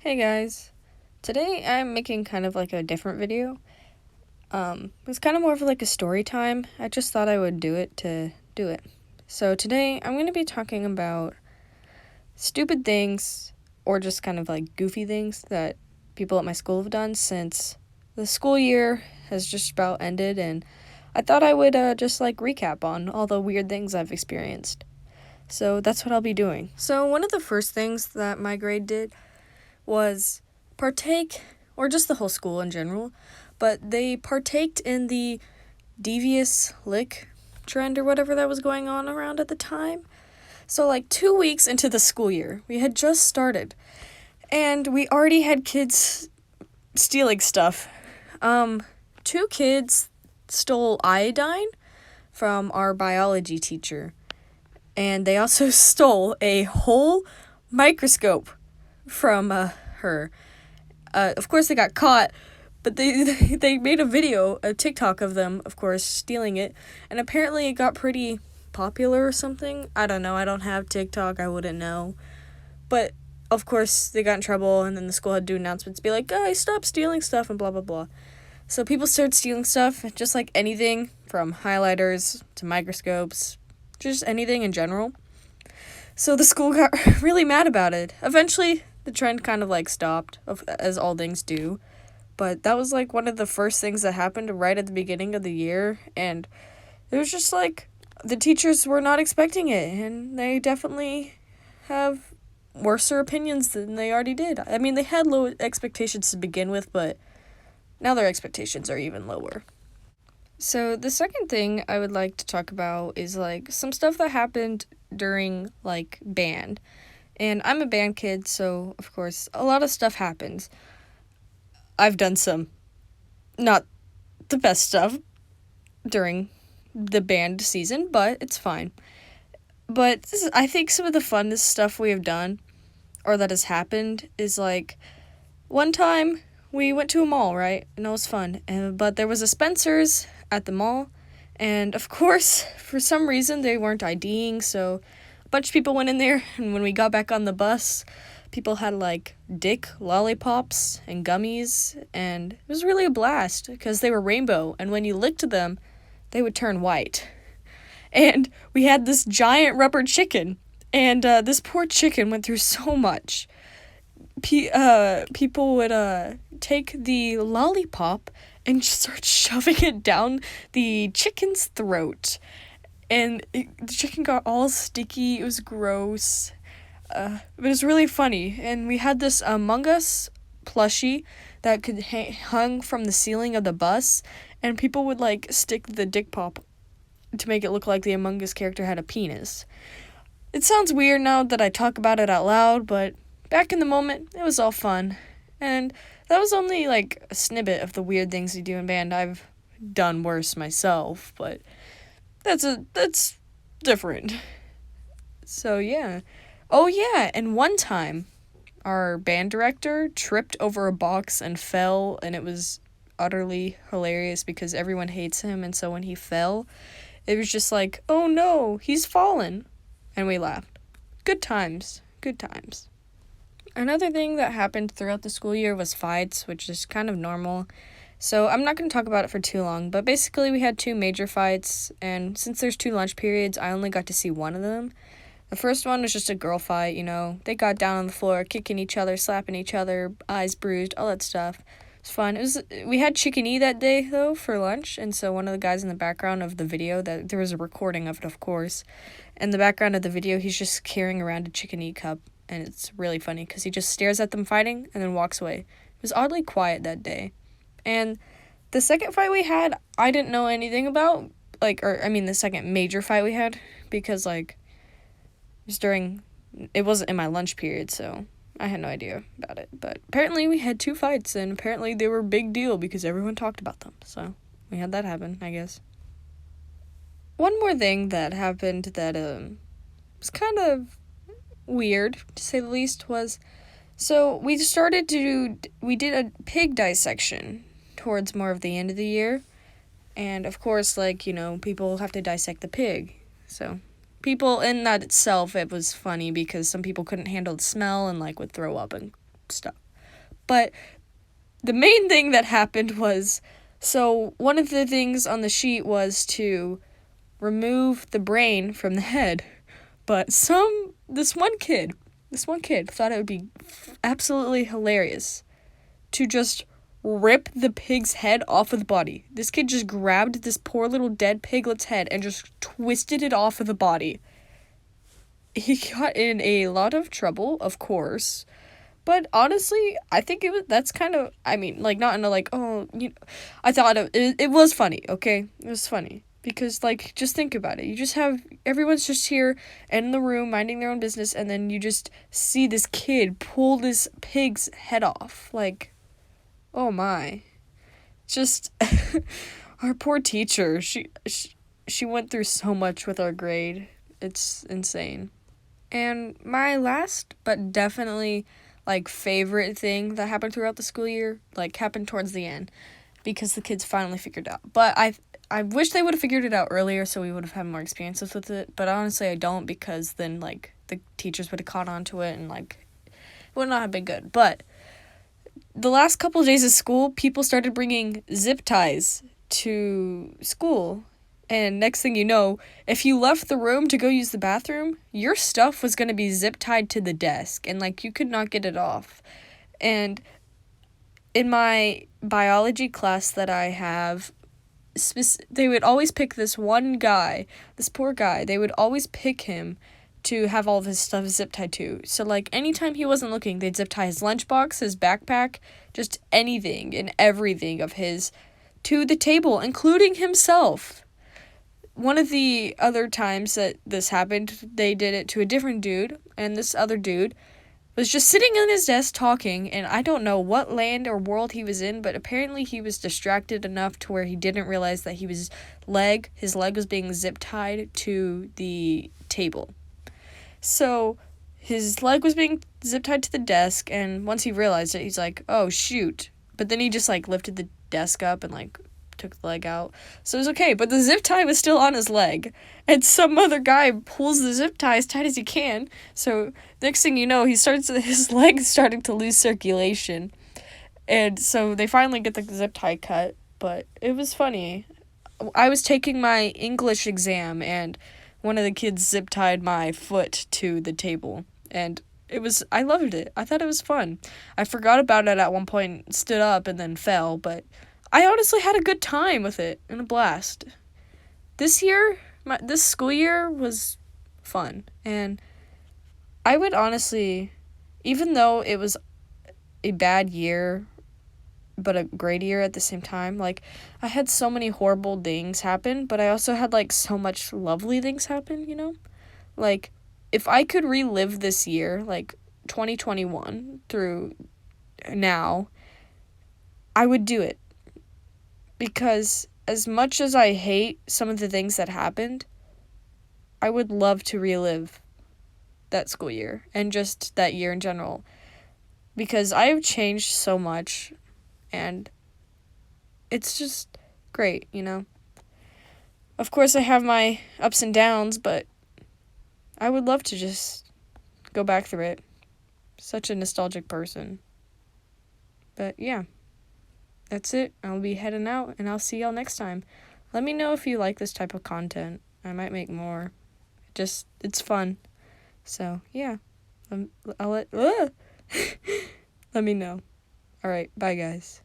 Hey guys, today I'm making kind of like a different video. It's kind of more of like a story time. I just thought I would do it to do it. So today I'm going to be talking about stupid things or just kind of like goofy things that people at my school have done since the school year has just about ended, and I thought I would just like recap on all the weird things I've experienced. So that's what I'll be doing. So one of the first things that my grade did was partake, or just the whole school in general, but they partaked in the devious lick trend or whatever that was going on around at the time. So, like 2 weeks into the school year, we had just started, and we already had kids stealing stuff. Two kids stole iodine from our biology teacher, and they also stole a whole microscope from her. Of course, they got caught, but they made a video, a TikTok of them, of course, stealing it, and apparently it got pretty popular or something. I don't know. I don't have TikTok. I wouldn't know. But, of course, they got in trouble, and then the school had to do announcements, be like, guys, stop stealing stuff, and blah, blah, blah. So people started stealing stuff, just like anything, from highlighters to microscopes, just anything in general. So the school got really mad about it. Eventually, the trend kind of like stopped, as all things do. But that was like one of the first things that happened right at the beginning of the year, and it was just like the teachers were not expecting it, and they definitely have worser opinions than they already did. I mean, they had low expectations to begin with, but now their expectations are even lower. So the second thing I would like to talk about is like some stuff that happened during like band. And I'm a band kid, so of course a lot of stuff happens. I've done some not the best stuff during the band season, but it's fine. But I think some of the funnest stuff we have done, or that has happened, is like one time we went to a mall, right? And it was fun. But there was a Spencer's at the mall, and of course, for some reason, they weren't IDing, so a bunch of people went in there, and when we got back on the bus, people had like dick lollipops and gummies, and it was really a blast because they were rainbow, and when you licked them, they would turn white. And we had this giant rubber chicken, and this poor chicken went through so much. People would take the lollipop and just start shoving it down the chicken's throat. And the chicken got all sticky. It was gross. But it was really funny. And we had this Among Us plushie that could hung from the ceiling of the bus. And people would, like, stick the dick pop to make it look like the Among Us character had a penis. It sounds weird now that I talk about it out loud, but back in the moment, it was all fun. And that was only, like, a snippet of the weird things we do in band. I've done worse myself, but that's different. So, yeah. Oh, yeah, and one time, our band director tripped over a box and fell, and it was utterly hilarious because everyone hates him, and so when he fell, it was just like, oh no, he's fallen, and we laughed. Good times. Good times. Another thing that happened throughout the school year was fights, which is kind of normal. So I'm not going to talk about it for too long, but basically we had two major fights, and since there's 2 lunch periods, I only got to see one of them. The first one was just a girl fight, you know. They got down on the floor, kicking each other, slapping each other, eyes bruised, all that stuff. It was fun. We had chicken-y that day, though, for lunch, and so one of the guys in the background of the video, that there was a recording of it, of course. In the background of the video, he's just carrying around a chicken-y cup, and it's really funny because he just stares at them fighting and then walks away. It was oddly quiet that day. And the second fight we had, I didn't know anything about, the second major fight we had, because, like, it wasn't in my lunch period, so I had no idea about it. But apparently we had 2 fights, and apparently they were a big deal because everyone talked about them. So we had that happen, I guess. One more thing that happened that was kind of weird, to say the least, was, so we did a pig dissection towards more of the end of the year. And of course, like, you know, people have to dissect the pig. So people, in that itself, it was funny because some people couldn't handle the smell and, like, would throw up and stuff. But the main thing that happened was, so one of the things on the sheet was to remove the brain from the head. But this one kid thought it would be absolutely hilarious to just rip the pig's head off of the body. This kid just grabbed this poor little dead piglet's head and just twisted it off of the body. He got in a lot of trouble, of course. But honestly, I think that's kind of, I mean, like, not in a, like, oh, I thought it was funny, okay? It was funny. Because, like, just think about it. You just have, everyone's just here in the room minding their own business, and then you just see this kid pull this pig's head off. Like, oh my. Just, our poor teacher, she went through so much with our grade. It's insane. And my last, but definitely, like, favorite thing that happened throughout the school year, like, happened towards the end, because the kids finally figured out. But I wish they would have figured it out earlier so we would have had more experiences with it, but honestly I don't, because then, like, the teachers would have caught on to it and, like, it would not have been good. But the last couple of days of school, people started bringing zip ties to school. And next thing you know, if you left the room to go use the bathroom, your stuff was going to be zip tied to the desk. And, like, you could not get it off. And in my biology class that I have, they would always pick this one guy, this poor guy. They would always pick him to have all of his stuff zip tied to. So, like, anytime he wasn't looking, they'd zip tie his lunchbox, his backpack, just anything and everything of his to the table, including himself. One of the other times that this happened, they did it to a different dude, and this other dude was just sitting on his desk talking, and I don't know what land or world he was in, but apparently he was distracted enough to where he didn't realize that his leg was being zip tied to the table. So his leg was being zip tied to the desk, and once he realized it, he's like, oh shoot. But then he just, like, lifted the desk up and, like, took the leg out. So it was okay, but the zip tie was still on his leg. And some other guy pulls the zip tie as tight as he can. So next thing you know, his leg starting to lose circulation. And so they finally get the zip tie cut, but it was funny. I was taking my English exam, and one of the kids zip tied my foot to the table. And I loved it. I thought it was fun. I forgot about it at one point, stood up, and then fell, but I honestly had a good time with it and a blast. This school year was fun, and I would honestly, even though it was a bad year, but a great year at the same time, like, I had so many horrible things happen, but I also had, like, so much lovely things happen, you know? Like, if I could relive this year, like, 2021 through now, I would do it. Because as much as I hate some of the things that happened, I would love to relive that school year and just that year in general. Because I have changed so much, and it's just great, you know? Of course, I have my ups and downs, but I would love to just go back through it. Such a nostalgic person. But yeah. That's it. I'll be heading out, and I'll see y'all next time. Let me know if you like this type of content. I might make more. It's fun. So, yeah. Let me know. All right. Bye, guys.